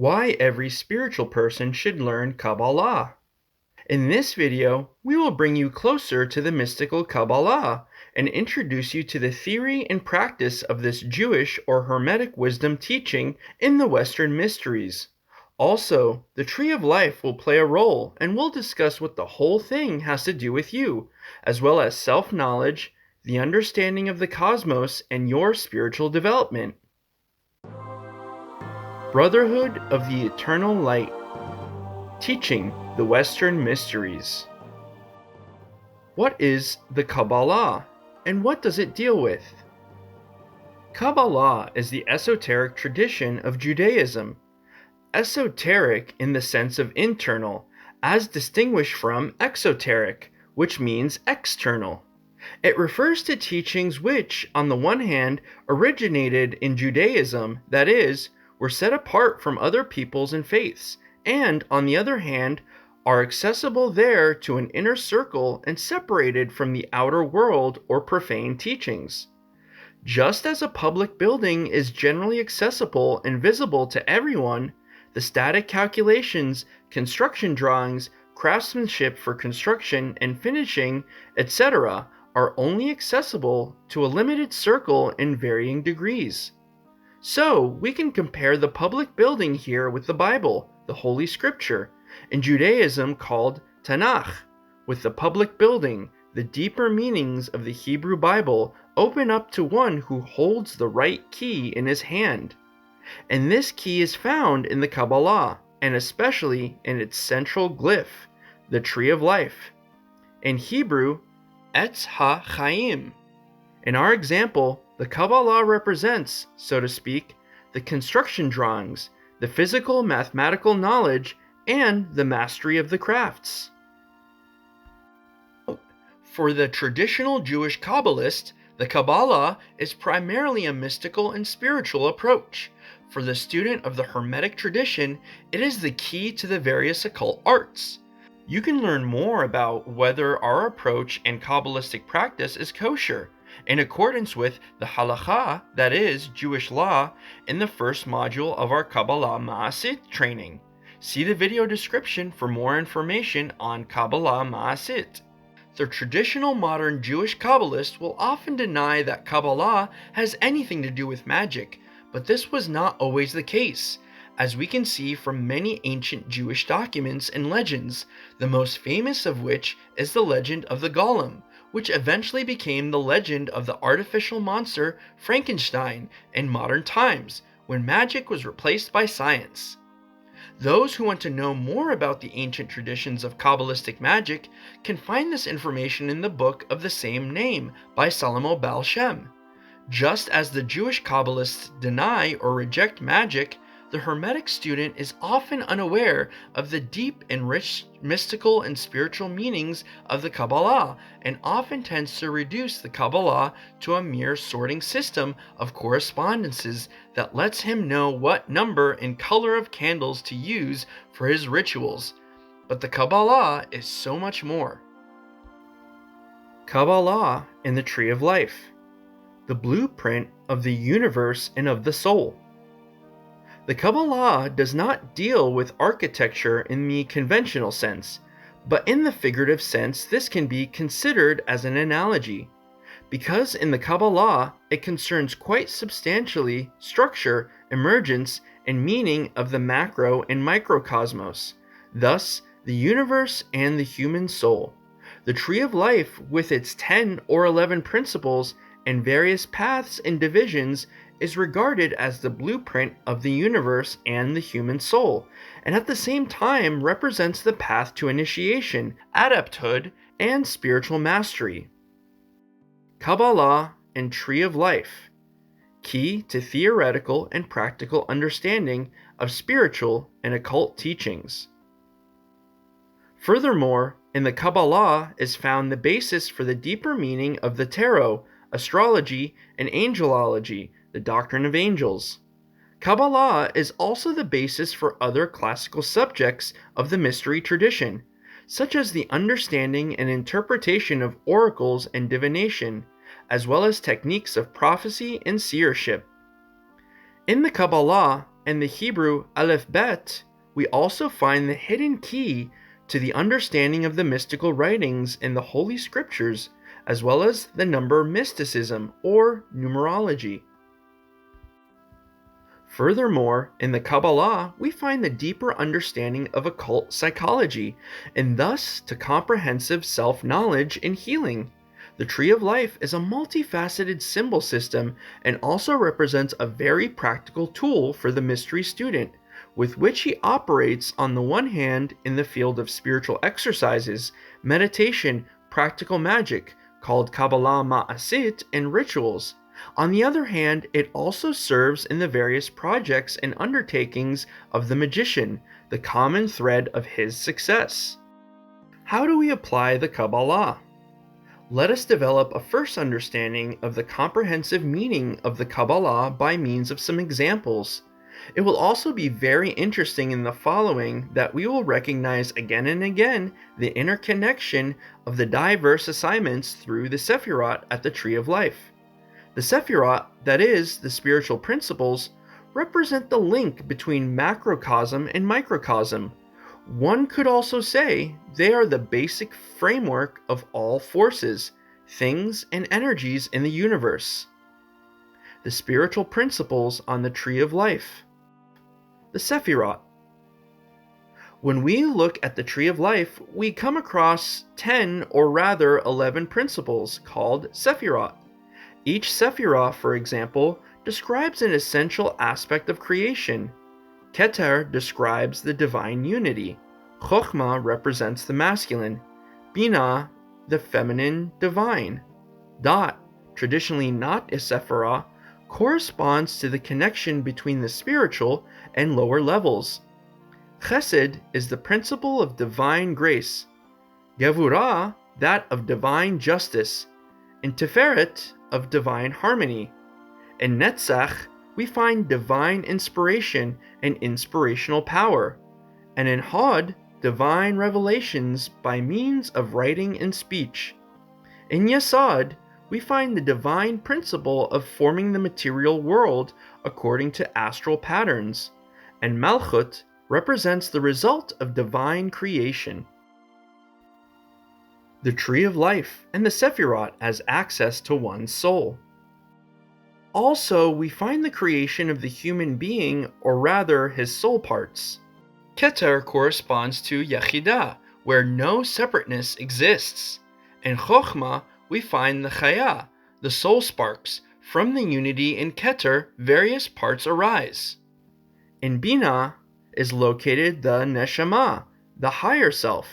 Why every spiritual person should learn Kabbalah. In this video, we will bring you closer to the Mystical Qabbalah and introduce you to the theory and practice of this Jewish or Hermetic wisdom teaching in the Western mysteries. Also, the Tree of Life will play a role, and we'll discuss what the whole thing has to do with you, as well as self-knowledge, the understanding of the cosmos, and your spiritual development. Brotherhood of the Eternal Light. Teaching the Western Mysteries. What is the Kabbalah, and what does it deal with? Kabbalah is the esoteric tradition of Judaism. Esoteric in the sense of internal, as distinguished from exoteric, which means external. It refers to teachings which, on the one hand, originated in Judaism, that is, were set apart from other peoples and faiths, and, on the other hand, are accessible there to an inner circle and separated from the outer world or profane teachings. Just as a public building is generally accessible and visible to everyone, the static calculations, construction drawings, craftsmanship for construction and finishing, etc., are only accessible to a limited circle in varying degrees. So, we can compare the public building here with the Bible, the Holy Scripture, in Judaism called Tanakh. With the public building, the deeper meanings of the Hebrew Bible open up to one who holds the right key in his hand. And this key is found in the Kabbalah, and especially in its central glyph, the Tree of Life. In Hebrew, Etz ha-chayim. In our example, the Kabbalah represents, so to speak, the construction drawings, the physical mathematical knowledge, and the mastery of the crafts. For the traditional Jewish Kabbalist, the Kabbalah is primarily a mystical and spiritual approach. For the student of the Hermetic tradition, it is the key to the various occult arts. You can learn more about whether our approach and Kabbalistic practice is kosher, in accordance with the halakha, that is, Jewish law, in the first module of our Kabbalah Ma'asit training. See the video description for more information on Kabbalah Ma'asit. The traditional modern Jewish Kabbalist will often deny that Kabbalah has anything to do with magic, but this was not always the case, as we can see from many ancient Jewish documents and legends, the most famous of which is the legend of the Golem, which eventually became the legend of the artificial monster Frankenstein in modern times, when magic was replaced by science. Those who want to know more about the ancient traditions of Kabbalistic magic can find this information in the book of the same name by Salomo Baal Shem. Just as the Jewish Kabbalists deny or reject magic, the Hermetic student is often unaware of the deep and rich mystical and spiritual meanings of the Kabbalah, and often tends to reduce the Kabbalah to a mere sorting system of correspondences that lets him know what number and color of candles to use for his rituals. But the Kabbalah is so much more. Kabbalah in the Tree of Life, the blueprint of the universe and of the soul. The Kabbalah does not deal with architecture in the conventional sense, but in the figurative sense this can be considered as an analogy, because in the Kabbalah it concerns quite substantially structure, emergence, and meaning of the macro and microcosmos, thus the universe and the human soul. The Tree of Life, with its 10 or 11 principles and various paths and divisions, is regarded as the blueprint of the universe and the human soul, and at the same time represents the path to initiation, adepthood, and spiritual mastery. Kabbalah and Tree of Life, key to theoretical and practical understanding of spiritual and occult teachings. Furthermore, in the Kabbalah is found the basis for the deeper meaning of the tarot, astrology, and angelology, the doctrine of angels. Kabbalah is also the basis for other classical subjects of the mystery tradition, such as the understanding and interpretation of oracles and divination, as well as techniques of prophecy and seership. In the Kabbalah, and the Hebrew Aleph Bet, we also find the hidden key to the understanding of the mystical writings in the Holy Scriptures, as well as the number mysticism or numerology. Furthermore, in the Kabbalah, we find the deeper understanding of occult psychology, and thus to comprehensive self-knowledge and healing. The Tree of Life is a multifaceted symbol system and also represents a very practical tool for the mystery student, with which he operates on the one hand in the field of spiritual exercises, meditation, practical magic, called Kabbalah Ma'asit, and rituals. On the other hand, it also serves in the various projects and undertakings of the magician, the common thread of his success. How do we apply the Kabbalah? Let us develop a first understanding of the comprehensive meaning of the Kabbalah by means of some examples. It will also be very interesting in the following that we will recognize again and again the interconnection of the diverse assignments through the Sephiroth at the Tree of Life. The Sephiroth, that is, the spiritual principles, represent the link between macrocosm and microcosm. One could also say they are the basic framework of all forces, things, and energies in the universe. The spiritual principles on the Tree of Life. The Sephiroth. When we look at the Tree of Life, we come across 10 or rather 11 principles called Sephiroth. Each Sephiroth, for example, describes an essential aspect of creation. Keter describes the divine unity. Chokhmah represents the masculine. Binah, the feminine divine. Dat, traditionally not a Sephiroth, corresponds to the connection between the spiritual and lower levels. Chesed is the principle of divine grace. Gevurah, that of divine justice. And Tiferet, of divine harmony. In Netzach, we find divine inspiration and inspirational power, and in Hod, divine revelations by means of writing and speech. In Yesod, we find the divine principle of forming the material world according to astral patterns, and Malchut represents the result of divine creation. The Tree of Life and the Sephiroth as access to one's soul. Also, we find the creation of the human being, or rather his soul parts. Keter corresponds to Yechidah, where no separateness exists. In Chokhmah, we find the Chaya, the soul sparks. From the unity in Keter, various parts arise. In Binah is located the Neshama, the higher self.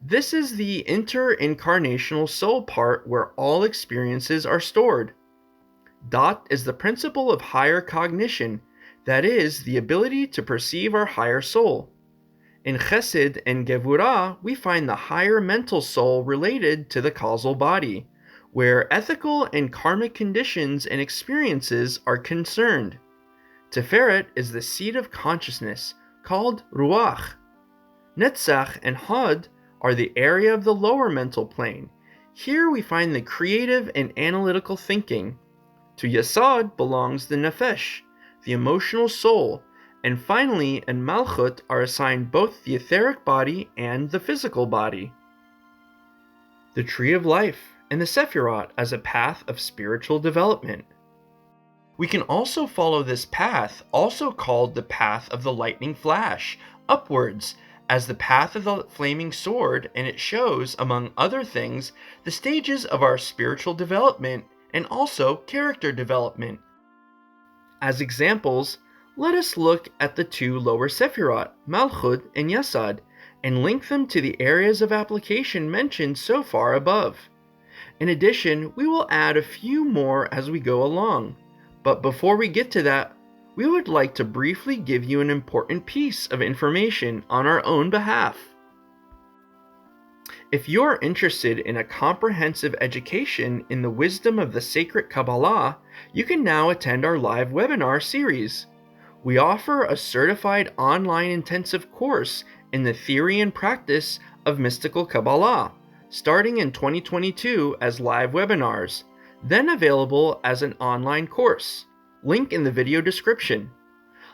This is the inter-incarnational soul part where all experiences are stored. Dat is the principle of higher cognition, that is, the ability to perceive our higher soul. In Chesed and Gevurah, we find the higher mental soul related to the causal body, where ethical and karmic conditions and experiences are concerned. Tiferet is the seat of consciousness, called Ruach. Netzach and Hod are the area of the lower mental plane. Here we find the creative and analytical thinking. To Yesod belongs the Nefesh, the emotional soul, and finally in Malchut are assigned both the etheric body and the physical body. The Tree of Life and the Sephiroth as a path of spiritual development. We can also follow this path, also called the path of the lightning flash, upwards, as the path of the flaming sword, and it shows, among other things, the stages of our spiritual development and also character development. As examples, let us look at the two lower Sephiroth, Malchut and Yesod, and link them to the areas of application mentioned so far above. In addition, we will add a few more as we go along, but before we get to that, we would like to briefly give you an important piece of information on our own behalf. If you are interested in a comprehensive education in the wisdom of the sacred Kabbalah, you can now attend our live webinar series. We offer a certified online intensive course in the theory and practice of Mystical Qabbalah, starting in 2022 as live webinars, then available as an online course. Link in the video description.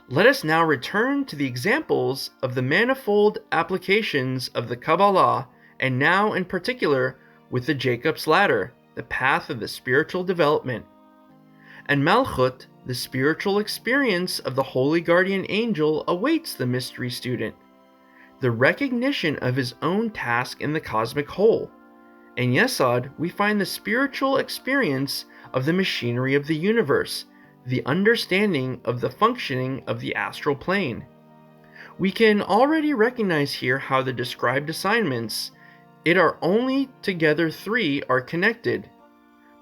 Let us now return to the examples of the manifold applications of the Kabbalah, and now in particular with the Jacob's Ladder, the path of the spiritual development. And Malchut, the spiritual experience of the holy guardian angel, awaits the mystery student, the recognition of his own task in the cosmic whole. In Yesod, we find the spiritual experience of the machinery of the universe, the understanding of the functioning of the astral plane. We can already recognize here how the described assignments, it are only together three, are connected.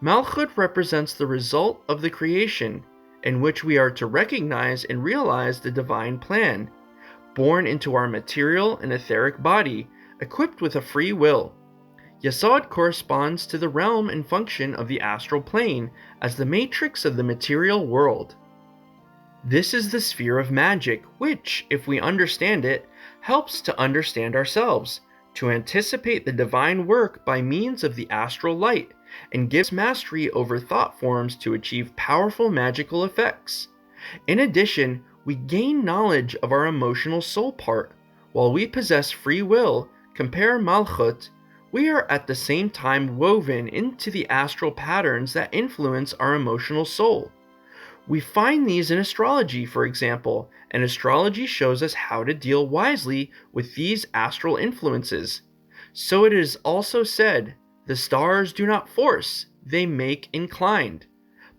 Malchut represents the result of the creation, in which we are to recognize and realize the divine plan, born into our material and etheric body, equipped with a free will. Yesod corresponds to the realm and function of the astral plane as the matrix of the material world. This is the sphere of magic, which, if we understand it, helps to understand ourselves, to anticipate the divine work by means of the astral light, and gives mastery over thought forms to achieve powerful magical effects. In addition, we gain knowledge of our emotional soul part. While we possess free will, compare Malchut, we are at the same time woven into the astral patterns that influence our emotional soul. We find these in astrology, for example, and astrology shows us how to deal wisely with these astral influences. So it is also said, the stars do not force, they make inclined.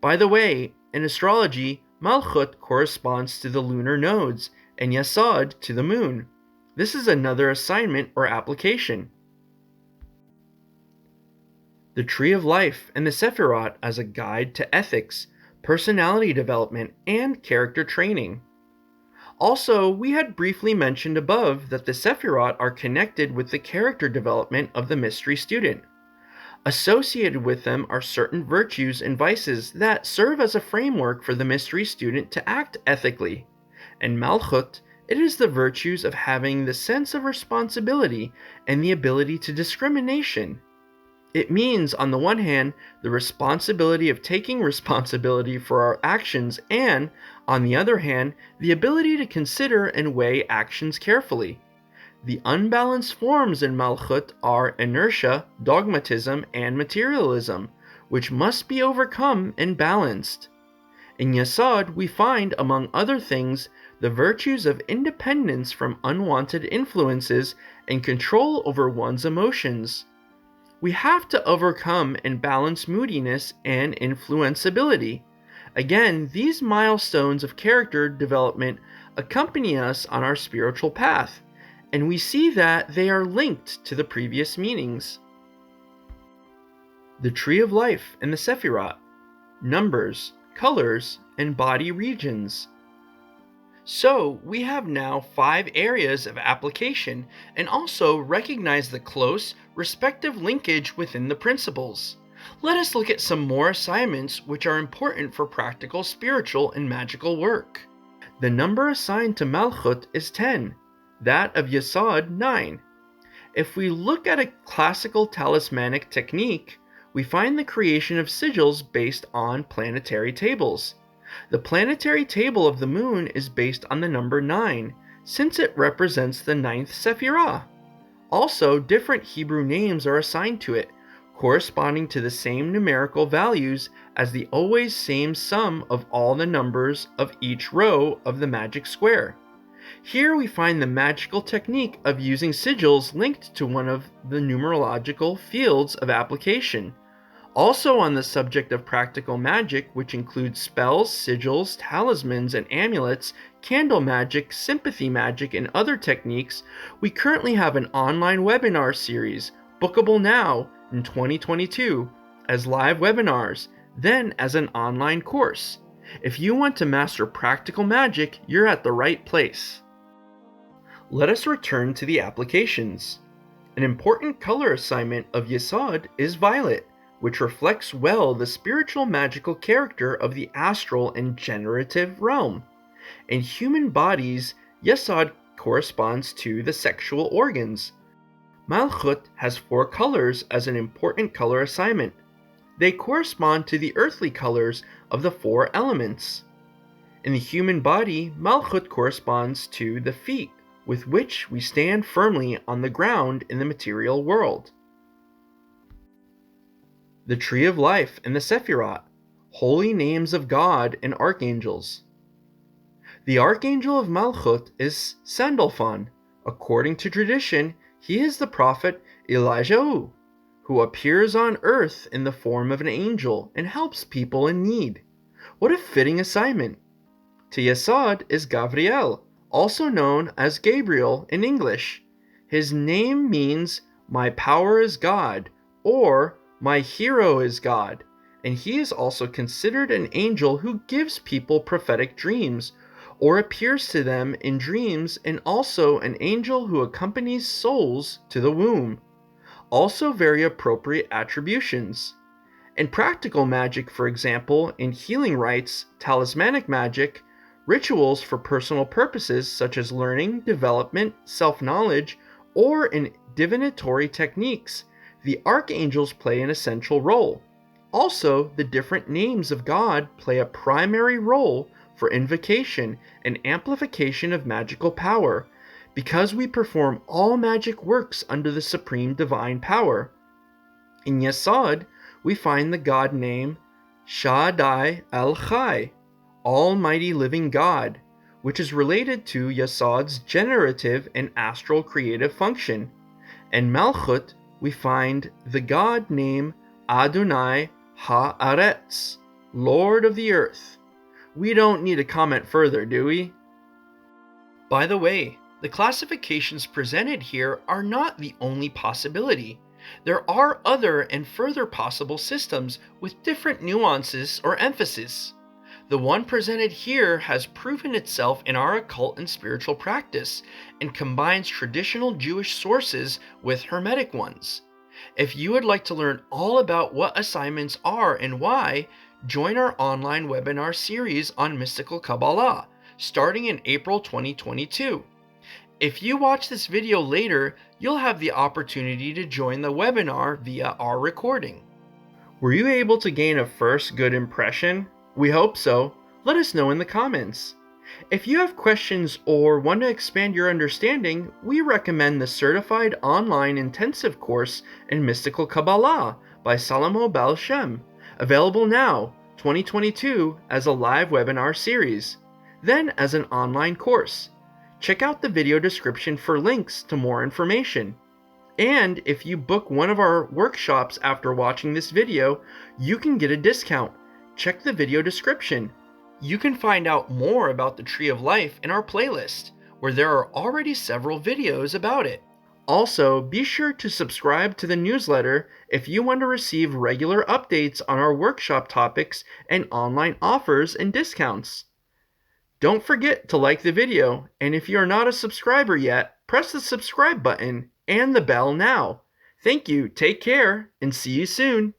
By the way, in astrology, Malchut corresponds to the lunar nodes, and Yesod to the moon. This is another assignment or application. The Tree of Life and the Sephiroth as a guide to ethics, personality development, and character training. Also, we had briefly mentioned above that the Sephiroth are connected with the character development of the mystery student. Associated with them are certain virtues and vices that serve as a framework for the mystery student to act ethically. In Malchut, it is the virtues of having the sense of responsibility and the ability to discrimination. It means, on the one hand, the responsibility of taking responsibility for our actions and, on the other hand, the ability to consider and weigh actions carefully. The unbalanced forms in Malchut are inertia, dogmatism, and materialism, which must be overcome and balanced. In Yesod, we find, among other things, the virtues of independence from unwanted influences and control over one's emotions. We have to overcome and balance moodiness and influenceability. Again, these milestones of character development accompany us on our spiritual path, and we see that they are linked to the previous meanings. The Tree of Life and the Sephiroth, numbers, colors, and body regions. So, we have now 5 areas of application and also recognize the close, respective linkage within the principles. Let us look at some more assignments which are important for practical spiritual and magical work. The number assigned to Malchut is 10, that of Yesod 9. If we look at a classical talismanic technique, we find the creation of sigils based on planetary tables. The planetary table of the moon is based on the number 9, since it represents the 9th Sephiroth. Also, different Hebrew names are assigned to it, corresponding to the same numerical values as the always same sum of all the numbers of each row of the magic square. Here we find the magical technique of using sigils linked to one of the numerological fields of application. Also on the subject of practical magic, which includes spells, sigils, talismans, and amulets, candle magic, sympathy magic, and other techniques, we currently have an online webinar series, bookable now in 2022, as live webinars, then as an online course. If you want to master practical magic, you're at the right place. Let us return to the applications. An important color assignment of Yesod is violet, which reflects well the spiritual magical character of the astral and generative realm. In human bodies, Yesod corresponds to the sexual organs. Malchut has 4 colors as an important color assignment. They correspond to the earthly colors of the 4 elements. In the human body, Malchut corresponds to the feet, with which we stand firmly on the ground in the material world. The Tree of Life and the Sephiroth, holy names of God and archangels. The archangel of Malchut is Sandalphon. According to tradition, he is the prophet Elijah, who appears on earth in the form of an angel and helps people in need. What a fitting assignment! To Yesod is Gabriel, also known as Gabriel in English. His name means "my power is God" or "my hero is God," and he is also considered an angel who gives people prophetic dreams or appears to them in dreams, and also an angel who accompanies souls to the womb. Also very appropriate attributions. In practical magic, for example, in healing rites, talismanic magic, rituals for personal purposes such as learning, development, self-knowledge, or in divinatory techniques, the archangels play an essential role. Also, the different names of God play a primary role for invocation and amplification of magical power, because we perform all magic works under the supreme divine power. In Yesod, we find the God name Shaddai El-Chai, Almighty Living God, which is related to Yesod's generative and astral creative function. In Malchut, we find the God name Adonai Ha-Aretz, Lord of the Earth. We don't need to comment further, do we? By the way, the classifications presented here are not the only possibility. There are other and further possible systems with different nuances or emphasis. The one presented here has proven itself in our occult and spiritual practice and combines traditional Jewish sources with Hermetic ones. If you would like to learn all about what assignments are and why, join our online webinar series on Mystical Qabbalah, starting in April 2022. If you watch this video later, you'll have the opportunity to join the webinar via our recording. Were you able to gain a first good impression? We hope so. Let us know in the comments. If you have questions or want to expand your understanding, we recommend the Certified Online Intensive Course in Mystical Qabbalah by Salomo Baal Shem, available now, 2022, as a live webinar series, then as an online course. Check out the video description for links to more information. And if you book one of our workshops after watching this video, you can get a discount. Check the video description. You can find out more about the Tree of Life in our playlist, where there are already several videos about it. Also, be sure to subscribe to the newsletter if you want to receive regular updates on our workshop topics and online offers and discounts. Don't forget to like the video, and if you are not a subscriber yet, press the subscribe button and the bell now. Thank you, take care, and see you soon.